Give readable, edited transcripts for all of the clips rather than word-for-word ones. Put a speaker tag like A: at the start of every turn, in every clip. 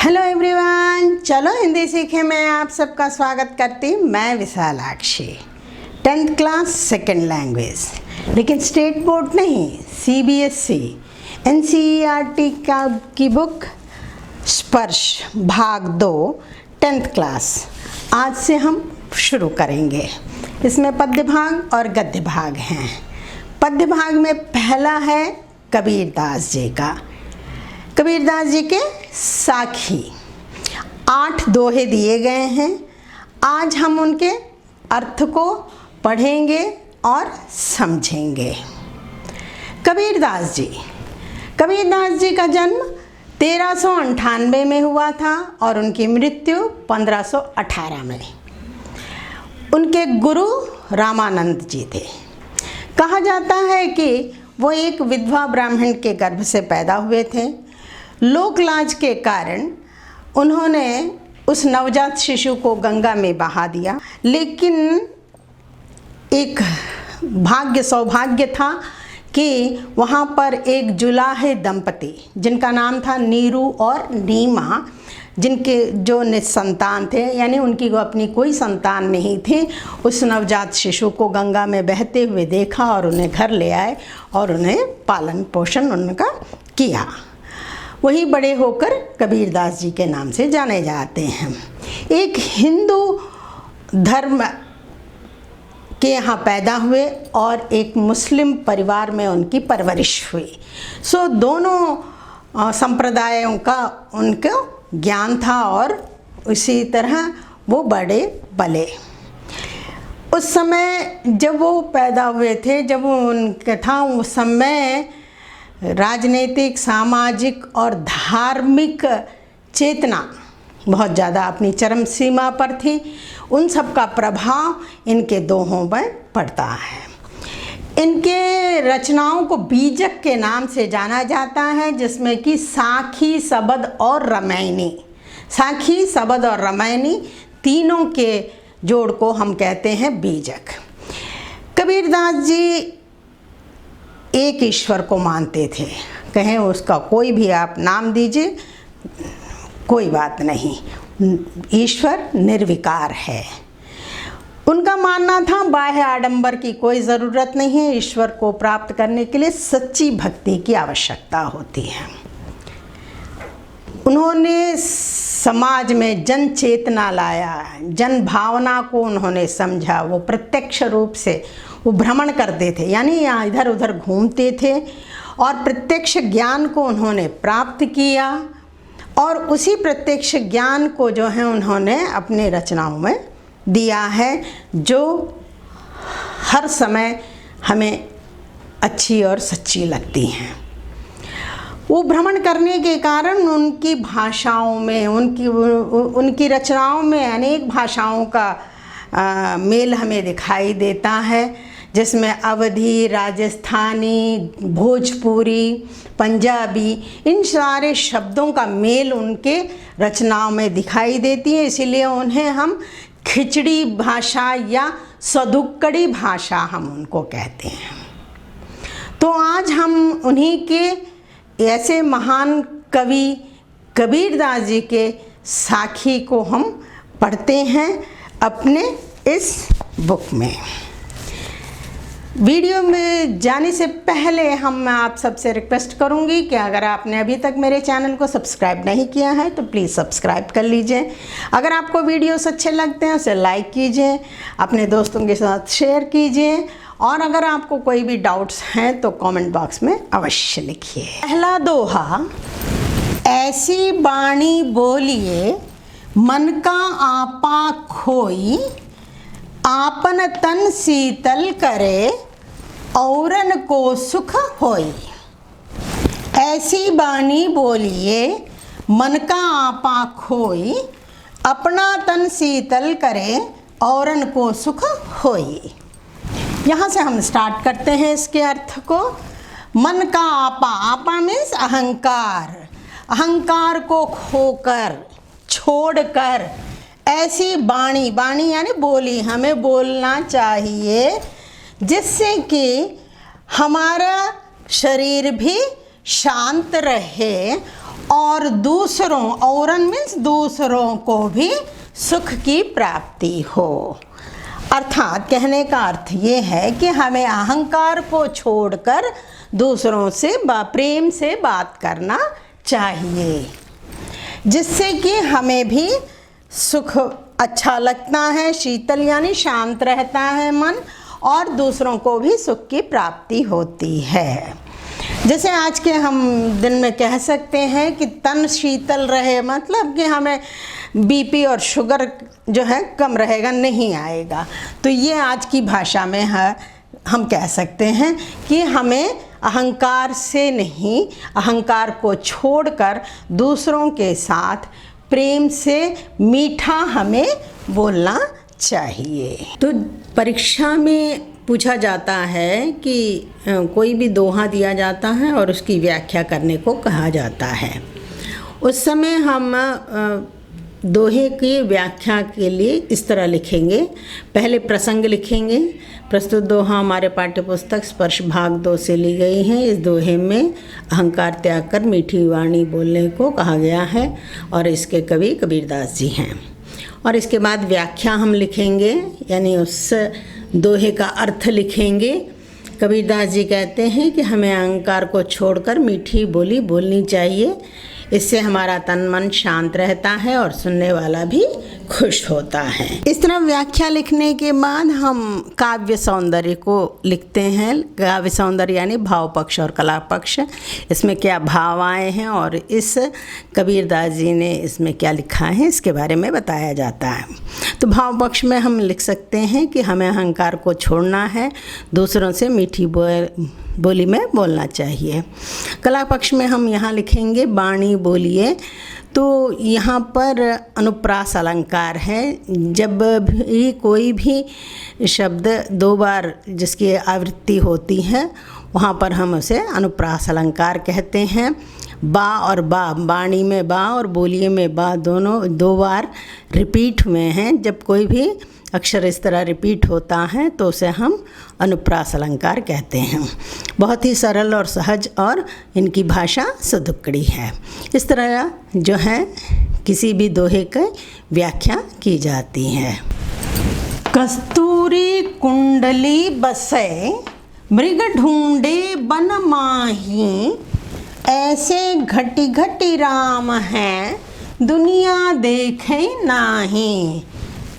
A: Hello everyone, चलो हिंदी सीखे में आप सबका स्वागत करती हूँ। मैं Vishalakshi, 10th class second language, लेकिन स्टेट बोर्ड नहीं, CBSE NCERT की बुक स्पर्श भाग 2 10th क्लास आज से हम शुरू करेंगे। इसमें पद्य भाग और गद्य भाग हैं। पद्य भाग में पहला है कबीरदास जी का। कबीरदास जी के साखी 8 दोहे दिए गए हैं। आज हम उनके अर्थ को पढ़ेंगे और समझेंगे। कबीरदास जी का जन्म 1398 में हुआ था और उनकी मृत्यु 1518 में। उनके गुरु रामानंद जी थे। कहा जाता है कि वो एक विधवा ब्राह्मण के गर्भ से पैदा हुए थे। लोकलाज के कारण उन्होंने उस नवजात शिशु को गंगा में बहा दिया, लेकिन एक सौभाग्य था कि वहाँ पर एक जुलाहे दंपति जिनका नाम था नीरू और नीमा, जिनके जो निसंतान थे, यानी उनकी अपनी कोई संतान नहीं थी, उस नवजात शिशु को गंगा में बहते हुए देखा और उन्हें घर ले आए और उन्हें पालन पोषण उनका किया। वही बड़े होकर कबीरदास जी के नाम से जाने जाते हैं। एक हिंदू धर्म के यहाँ पैदा हुए और एक मुस्लिम परिवार में उनकी परवरिश हुई। सो दोनों संप्रदायों का उनको ज्ञान था और उसी तरह वो बड़े बले। उस समय जब वो पैदा हुए थे, जब वो उनका था, उस समय राजनीतिक, सामाजिक और धार्मिक चेतना बहुत ज़्यादा अपनी चरम सीमा पर थी। उन सब का प्रभाव इनके दोहों में पड़ता है। इनके रचनाओं को बीजक के नाम से जाना जाता है, जिसमें कि साखी, सबद और रामायणी, साखी, सबद और रामायणी तीनों के जोड़ को हम कहते हैं बीजक। कबीरदास जी एक ईश्वर को मानते थे। कहें उसका कोई भी आप नाम दीजिए, कोई बात नहीं, ईश्वर निर्विकार है। उनका मानना था बाह्य आडंबर की कोई ज़रूरत नहीं है। ईश्वर को प्राप्त करने के लिए सच्ची भक्ति की आवश्यकता होती है। उन्होंने समाज में जन चेतना लाया, जन भावना को उन्होंने समझा। वो प्रत्यक्ष रूप से वो भ्रमण करते थे, यानी यहाँ इधर उधर घूमते थे और प्रत्यक्ष ज्ञान को उन्होंने प्राप्त किया और उसी प्रत्यक्ष ज्ञान को जो है उन्होंने अपने रचनाओं में दिया है, जो हर समय हमें अच्छी और सच्ची लगती हैं। वो भ्रमण करने के कारण उनकी भाषाओं में, उनकी रचनाओं में अनेक भाषाओं का मेल हमें दिखाई देता है, जिसमें अवधी, राजस्थानी, भोजपुरी, पंजाबी, इन सारे शब्दों का मेल उनके रचनाओं में दिखाई देती है। इसीलिए उन्हें हम खिचड़ी भाषा या सदुक्कड़ी भाषा हम उनको कहते हैं। तो आज हम उन्हीं के ऐसे महान कवि कबीरदास जी के साखी को हम पढ़ते हैं अपने इस बुक में। वीडियो में जाने से पहले मैं आप सबसे रिक्वेस्ट करूंगी कि अगर आपने अभी तक मेरे चैनल को सब्सक्राइब नहीं किया है तो प्लीज़ सब्सक्राइब कर लीजिए। अगर आपको वीडियोस अच्छे लगते हैं उसे लाइक कीजिए, अपने दोस्तों के साथ शेयर कीजिए और अगर आपको कोई भी डाउट्स हैं तो कमेंट बॉक्स में अवश्य लिखिए। पहला दोहा, ऐसी बाणी बोलिए मन का आपा खोई, आपन तन शीतल करे औरन को सुख होई। ऐसी बानी बोलिए मन का आपा खोई, अपना तन शीतल करे औरन को सुख होई। यहाँ से हम स्टार्ट करते हैं इसके अर्थ को। मन का आपा, आपा मीन्स अहंकार, अहंकार को खोकर, छोड़कर ऐसी बाणी, बाणी यानी बोली, हमें बोलना चाहिए जिससे कि हमारा शरीर भी शांत रहे और दूसरों, औरन मीन्स दूसरों को भी सुख की प्राप्ति हो। अर्थात कहने का अर्थ ये है कि हमें अहंकार को छोड़कर दूसरों से प्रेम से बात करना चाहिए, जिससे कि हमें भी सुख अच्छा लगता है, शीतल यानी शांत रहता है मन, और दूसरों को भी सुख की प्राप्ति होती है। जैसे आज के हम दिन में कह सकते हैं कि तन शीतल रहे, मतलब कि हमें बीपी और शुगर जो है कम रहेगा, नहीं आएगा। तो ये आज की भाषा में है, हम कह सकते हैं कि हमें अहंकार से नहीं, अहंकार को छोड़कर दूसरों के साथ प्रेम से मीठा हमें बोलना चाहिए। तो परीक्षा में पूछा जाता है कि कोई भी दोहा दिया जाता है और उसकी व्याख्या करने को कहा जाता है। उस समय हम दोहे की व्याख्या के लिए इस तरह लिखेंगे। पहले प्रसंग लिखेंगे। प्रस्तुत दोहा हमारे पाठ्यपुस्तक स्पर्श भाग 2 से ली गई है। इस दोहे में अहंकार त्याग कर मीठी वाणी बोलने को कहा गया है और इसके कवि कबीरदास जी हैं। और इसके बाद व्याख्या हम लिखेंगे, यानी उस दोहे का अर्थ लिखेंगे। कबीरदास जी कहते हैं कि हमें अहंकार को छोड़कर मीठी बोली बोलनी चाहिए, इससे हमारा तन मन शांत रहता है और सुनने वाला भी खुश होता है। इस तरह व्याख्या लिखने के बाद हम काव्य सौंदर्य को लिखते हैं। काव्य सौंदर्य यानी भाव पक्ष और कला पक्ष, इसमें क्या भाव आए हैं और इस कबीरदास जी ने इसमें क्या लिखा है इसके बारे में बताया जाता है। तो भाव पक्ष में हम लिख सकते हैं कि हमें अहंकार को छोड़ना है, दूसरों से मीठी बोली में बोलना चाहिए। कला पक्ष में हम यहाँ लिखेंगे बाणी बोलिए। तो यहाँ पर अनुप्रास अलंकार है। जब भी कोई भी शब्द 2 बार जिसकी आवृत्ति होती है वहाँ पर हम उसे अनुप्रास अलंकार कहते हैं। बा और बा, बाणी में बा और बोलिए में बा, दोनों 2 बार रिपीट में हैं। जब कोई भी अक्षर इस तरह रिपीट होता है तो उसे हम अनुप्रास अलंकार कहते हैं। बहुत ही सरल और सहज और इनकी भाषा सुदुक्कड़ी है। इस तरह जो है किसी भी दोहे की व्याख्या की जाती है। कस्तूरी कुंडली बसे मृग ढूंढे बन माही, ऐसे घटी घटी राम हैं दुनिया देखे नाही।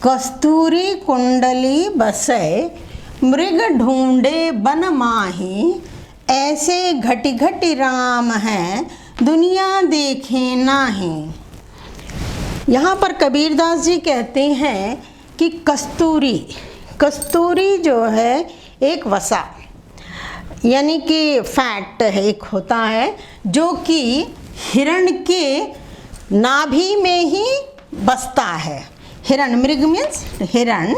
A: कस्तूरी कुंडली बसे मृग ढूंढे बन माही, ऐसे घटी घटी राम हैं दुनिया देखे नाही। यहाँ पर कबीरदास जी कहते हैं कि कस्तूरी, कस्तूरी जो है एक वसा यानी कि फैट है, एक होता है जो कि हिरण के नाभि में ही बसता है। हिरण, मृग मीन्स हिरण,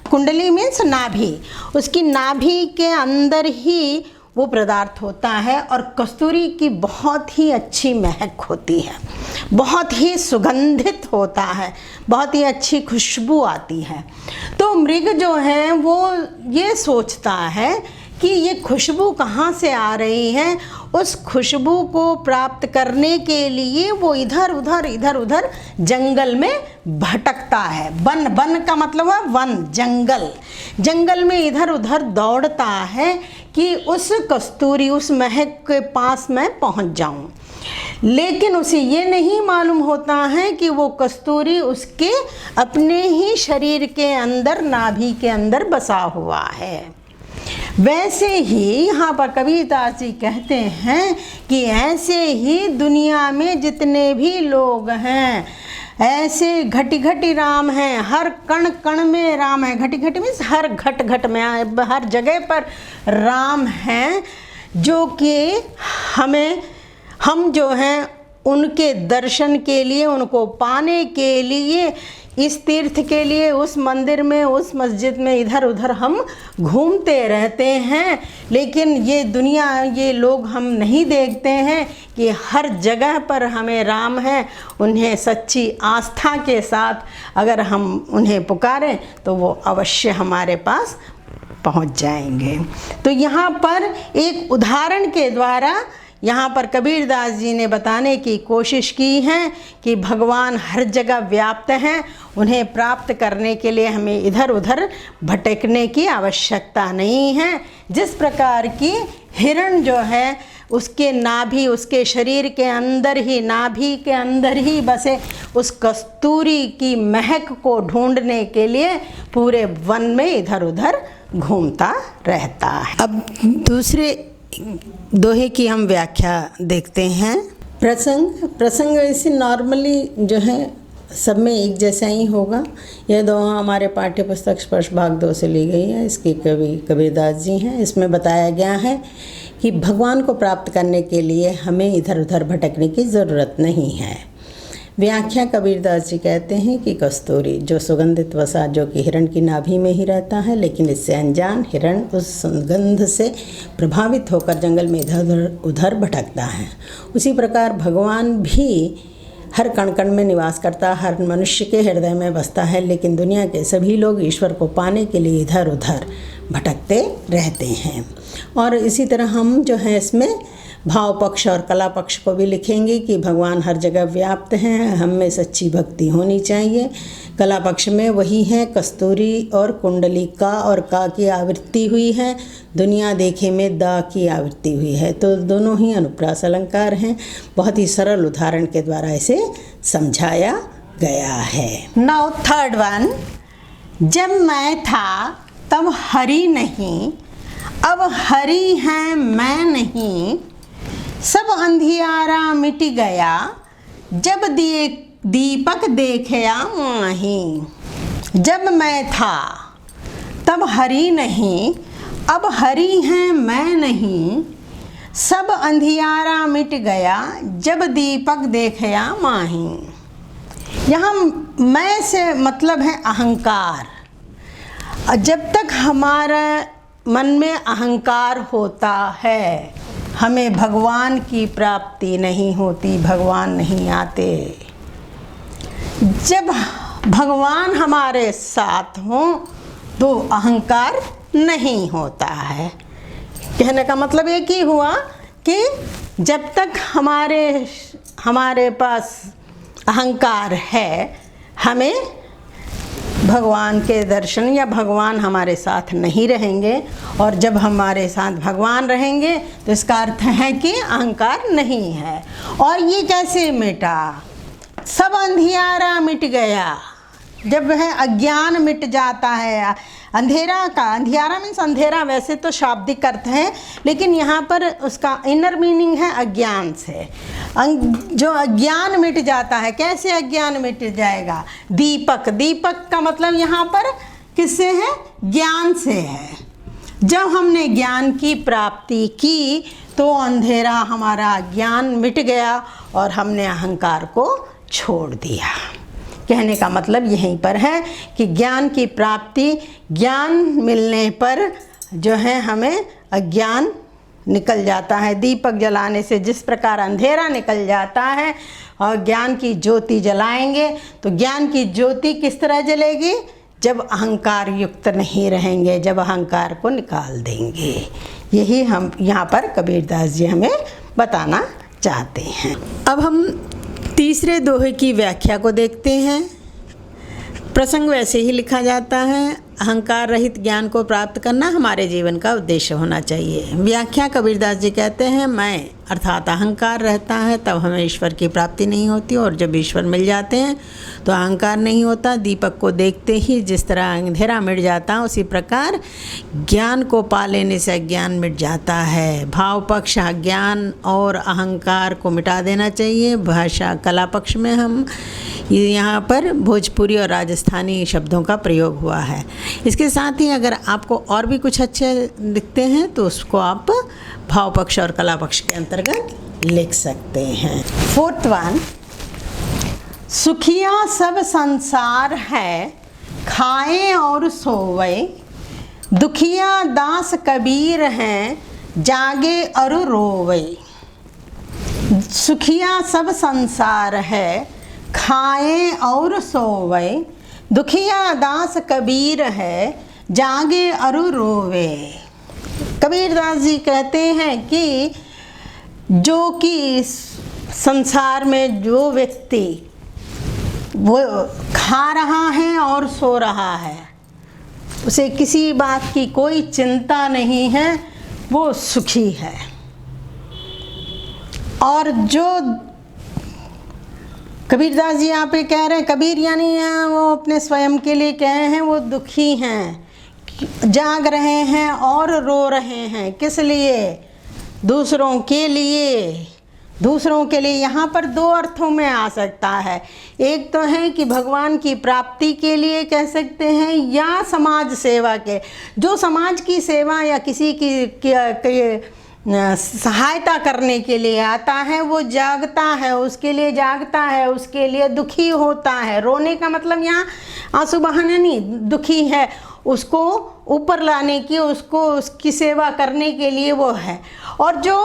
A: कुंडली मीन्स नाभि, उसकी नाभि के अंदर ही वो पदार्थ होता है। और कस्तूरी की बहुत ही अच्छी महक होती है, बहुत ही सुगंधित होता है, बहुत ही अच्छी खुशबू आती है। तो मृग जो है वो ये सोचता है कि ये खुशबू कहाँ से आ रही है। उस खुशबू को प्राप्त करने के लिए वो इधर उधर जंगल में भटकता है। बन का मतलब है वन, जंगल, जंगल में इधर उधर दौड़ता है कि उस कस्तूरी, उस महक के पास मैं पहुंच जाऊं। लेकिन उसे ये नहीं मालूम होता है कि वो कस्तूरी उसके अपने ही शरीर के अंदर, नाभि के अंदर बसा हुआ है। वैसे ही यहाँ पर कबीरदास जी कहते हैं कि ऐसे ही दुनिया में जितने भी लोग हैं, ऐसे घटी घटी राम हैं, हर कण कण में राम है। घटी घटी मीन्स हर घट घट में, हर जगह पर राम हैं, जो कि हम जो हैं उनके दर्शन के लिए, उनको पाने के लिए, इस तीर्थ के लिए, उस मंदिर में, उस मस्जिद में इधर उधर हम घूमते रहते हैं। लेकिन ये दुनिया, ये लोग हम नहीं देखते हैं कि हर जगह पर हमें राम है। उन्हें सच्ची आस्था के साथ अगर हम उन्हें पुकारें तो वो अवश्य हमारे पास पहुंच जाएंगे। तो यहाँ पर एक उदाहरण के द्वारा यहाँ पर कबीरदास जी ने बताने की कोशिश की है कि भगवान हर जगह व्याप्त हैं, उन्हें प्राप्त करने के लिए हमें इधर उधर भटकने की आवश्यकता नहीं है। जिस प्रकार की हिरण जो है उसके नाभि, उसके शरीर के अंदर ही, नाभि के अंदर ही बसे उस कस्तूरी की महक को ढूंढने के लिए पूरे वन में इधर उधर घूमता रहता है। अब दूसरे दोहे की हम व्याख्या देखते हैं। प्रसंग वैसे नॉर्मली जो है सब में एक जैसा ही होगा। यह दोहा हमारे पाठ्य पुस्तक स्पर्श भाग 2 से ली गई है। इसके कवि कबीरदास जी हैं। इसमें बताया गया है कि भगवान को प्राप्त करने के लिए हमें इधर उधर भटकने की ज़रूरत नहीं है। व्याख्या कबीरदास जी कहते हैं कि कस्तूरी जो सुगंधित वसा जो कि हिरण की नाभि में ही रहता है, लेकिन इससे अनजान हिरण उस सुगंध से प्रभावित होकर जंगल में इधर उधर भटकता है। उसी प्रकार भगवान भी हर कण कण में निवास करता, हर मनुष्य के हृदय में बसता है, लेकिन दुनिया के सभी लोग ईश्वर को पाने के लिए इधर उधर भटकते रहते हैं। और इसी तरह हम जो है इसमें भाव पक्ष और कला पक्ष को भी लिखेंगे कि भगवान हर जगह व्याप्त हैं, हम में सच्ची भक्ति होनी चाहिए। कला पक्ष में वही है कस्तूरी और कुंडली का और का की आवृत्ति हुई है, दुनिया देखे में दा की आवृत्ति हुई है। तो दोनों ही अनुप्रास अलंकार हैं। बहुत ही सरल उदाहरण के द्वारा इसे समझाया गया है। नाउ थर्ड वन, जब मैं था तब हरि नहीं, अब हरि है मैं नहीं, सब अंधियारा मिट गया, जब दीपक देखया माही। जब मैं था तब हरि नहीं, अब हरि है मैं नहीं, सब अंधियारा मिट गया, जब दीपक देखया माही। यहाँ मैं से मतलब है अहंकार। जब तक हमारा मन में अहंकार होता है हमें भगवान की प्राप्ति नहीं होती, भगवान नहीं आते। जब भगवान हमारे साथ हों तो अहंकार नहीं होता है। कहने का मतलब एक ही हुआ कि जब तक हमारे पास अहंकार है हमें भगवान के दर्शन या भगवान हमारे साथ नहीं रहेंगे, और जब हमारे साथ भगवान रहेंगे तो इसका अर्थ है कि अहंकार नहीं है। और ये कैसे मिटा? सब अंधियारा मिट गया। जब है अज्ञान मिट जाता है, अंधेरा का, अंधियारा मीन्स अंधेरा वैसे तो शाब्दिक अर्थ है, लेकिन यहाँ पर उसका इनर मीनिंग है अज्ञान से। जो अज्ञान मिट जाता है, कैसे अज्ञान मिट जाएगा? दीपक, दीपक का मतलब यहाँ पर किससे है? ज्ञान से है। जब हमने ज्ञान की प्राप्ति की तो अंधेरा हमारा ज्ञान मिट गया और हमने अहंकार को छोड़ दिया। कहने का मतलब यहीं पर है कि ज्ञान की प्राप्ति, ज्ञान मिलने पर जो है हमें अज्ञान निकल जाता है। दीपक जलाने से जिस प्रकार अंधेरा निकल जाता है और ज्ञान की ज्योति जलाएंगे तो ज्ञान की ज्योति किस तरह जलेगी? जब अहंकार युक्त नहीं रहेंगे, जब अहंकार को निकाल देंगे। यही हम यहाँ पर कबीरदास जी हमें बताना चाहते हैं। अब हम तीसरे दोहे की व्याख्या को देखते हैं। प्रसंग वैसे ही लिखा जाता है, अहंकार रहित ज्ञान को प्राप्त करना हमारे जीवन का उद्देश्य होना चाहिए। व्याख्या कबीरदास जी कहते हैं, मैं अर्थात अहंकार रहता है तब हमें ईश्वर की प्राप्ति नहीं होती, और जब ईश्वर मिल जाते हैं तो अहंकार नहीं होता। दीपक को देखते ही जिस तरह अंधेरा मिट जाता है उसी प्रकार ज्ञान को पा लेने से अज्ञान मिट जाता है। भाव पक्ष ज्ञान और अहंकार को मिटा देना चाहिए। भाषा कला पक्ष में हम यहाँ पर भोजपुरी और राजस्थानी शब्दों का प्रयोग हुआ है। इसके साथ ही अगर आपको और भी कुछ अच्छे दिखते हैं तो उसको आप भाव पक्ष और कला पक्ष के अंतर्गत लिख सकते हैं। फोर्थ वन, सुखिया सब संसार है, खाए और सोवे, दुखिया दास कबीर हैं, जागे और रोवे। सुखिया सब संसार है, खाए और सोवे, दुखिया दास कबीर है, जागे और रोवे। कबीरदास जी कहते हैं कि जो कि इस संसार में जो व्यक्ति वो खा रहा है और सो रहा है, उसे किसी बात की कोई चिंता नहीं है, वो सुखी है। और जो कबीरदास जी यहाँ पे कह रहे हैं, कबीर यानी वो अपने स्वयं के लिए कहे हैं, वो दुखी हैं, जाग रहे हैं और रो रहे हैं। किस लिए? दूसरों के लिए। दूसरों के लिए यहाँ पर दो अर्थों में आ सकता है। एक तो है कि भगवान की प्राप्ति के लिए कह सकते हैं, या समाज सेवा के, जो समाज की सेवा या किसी की सहायता करने के लिए आता है, वो जागता है, उसके लिए जागता है, उसके लिए दुखी होता है। रोने का मतलब यहाँ आंसू बहाना नहीं, दुखी है, उसको ऊपर लाने की, उसको उसकी सेवा करने के लिए वो है। और जो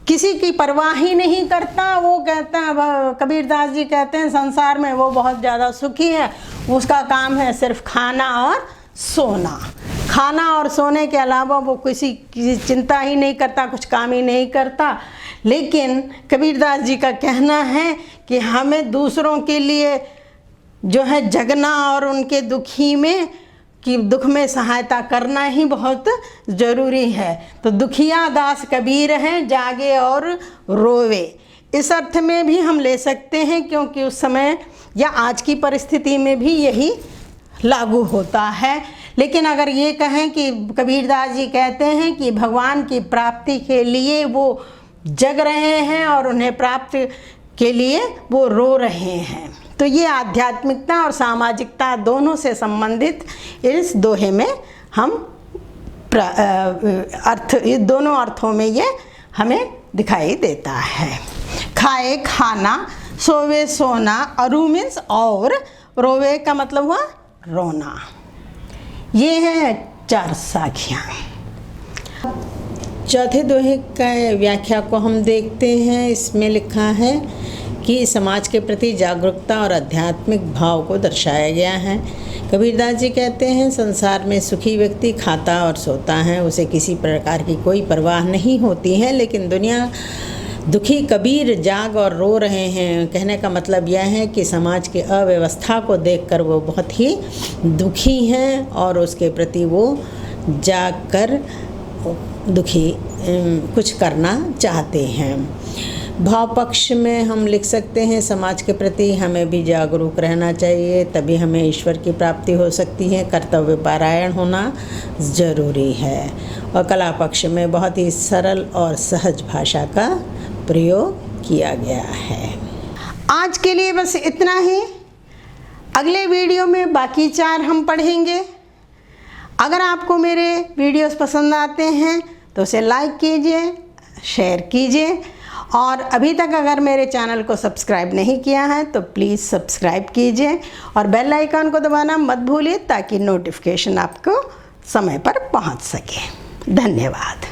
A: किसी की परवाह ही नहीं करता, वो कहता है, कबीरदास जी कहते हैं, संसार में वो बहुत ज़्यादा सुखी है, उसका काम है सिर्फ खाना और सोना। खाना और सोने के अलावा वो किसी की चिंता ही नहीं करता, कुछ काम ही नहीं करता। लेकिन कबीरदास जी का कहना है कि हमें दूसरों के लिए जो है जगना और उनके दुखी में कि दुख में सहायता करना ही बहुत ज़रूरी है। तो दुखिया दास कबीर हैं, जागे और रोवे, इस अर्थ में भी हम ले सकते हैं, क्योंकि उस समय या आज की परिस्थिति में भी यही लागू होता है। लेकिन अगर ये कहें कि कबीरदास जी कहते हैं कि भगवान की प्राप्ति के लिए वो जग रहे हैं और उन्हें प्राप्त के लिए वो रो रहे हैं, तो ये आध्यात्मिकता और सामाजिकता दोनों से संबंधित इस दोहे में हम ये दोनों अर्थों में ये हमें दिखाई देता है। खाए खाना, सोवे सोना, अरु मीन्स और, रोवे का मतलब हुआ रोना। ये है चार साखियाँ। चौथे दोहे का व्याख्या को हम देखते हैं। इसमें लिखा है कि समाज के प्रति जागरूकता और आध्यात्मिक भाव को दर्शाया गया है। कबीरदास जी कहते हैं, संसार में सुखी व्यक्ति खाता और सोता है, उसे किसी प्रकार की कोई परवाह नहीं होती है। लेकिन दुनिया दुखी कबीर जाग और रो रहे हैं। कहने का मतलब यह है कि समाज की अव्यवस्था को देखकर वो बहुत ही दुखी हैं और उसके प्रति वो जाग कर दुखी कुछ करना चाहते हैं। भाव पक्ष में हम लिख सकते हैं, समाज के प्रति हमें भी जागरूक रहना चाहिए, तभी हमें ईश्वर की प्राप्ति हो सकती है। कर्तव्य पारायण होना ज़रूरी है। और कला पक्ष में बहुत ही सरल और सहज भाषा का प्रयोग किया गया है। आज के लिए बस इतना ही। अगले वीडियो में बाकी चार हम पढ़ेंगे। अगर आपको मेरे वीडियोस पसंद आते हैं तो उसे लाइक कीजिए, शेयर कीजिए, और अभी तक अगर मेरे चैनल को सब्सक्राइब नहीं किया है तो प्लीज़ सब्सक्राइब कीजिए और बेल आइकन को दबाना मत भूलिए, ताकि नोटिफिकेशन आपको समय पर पहुंच सके। धन्यवाद।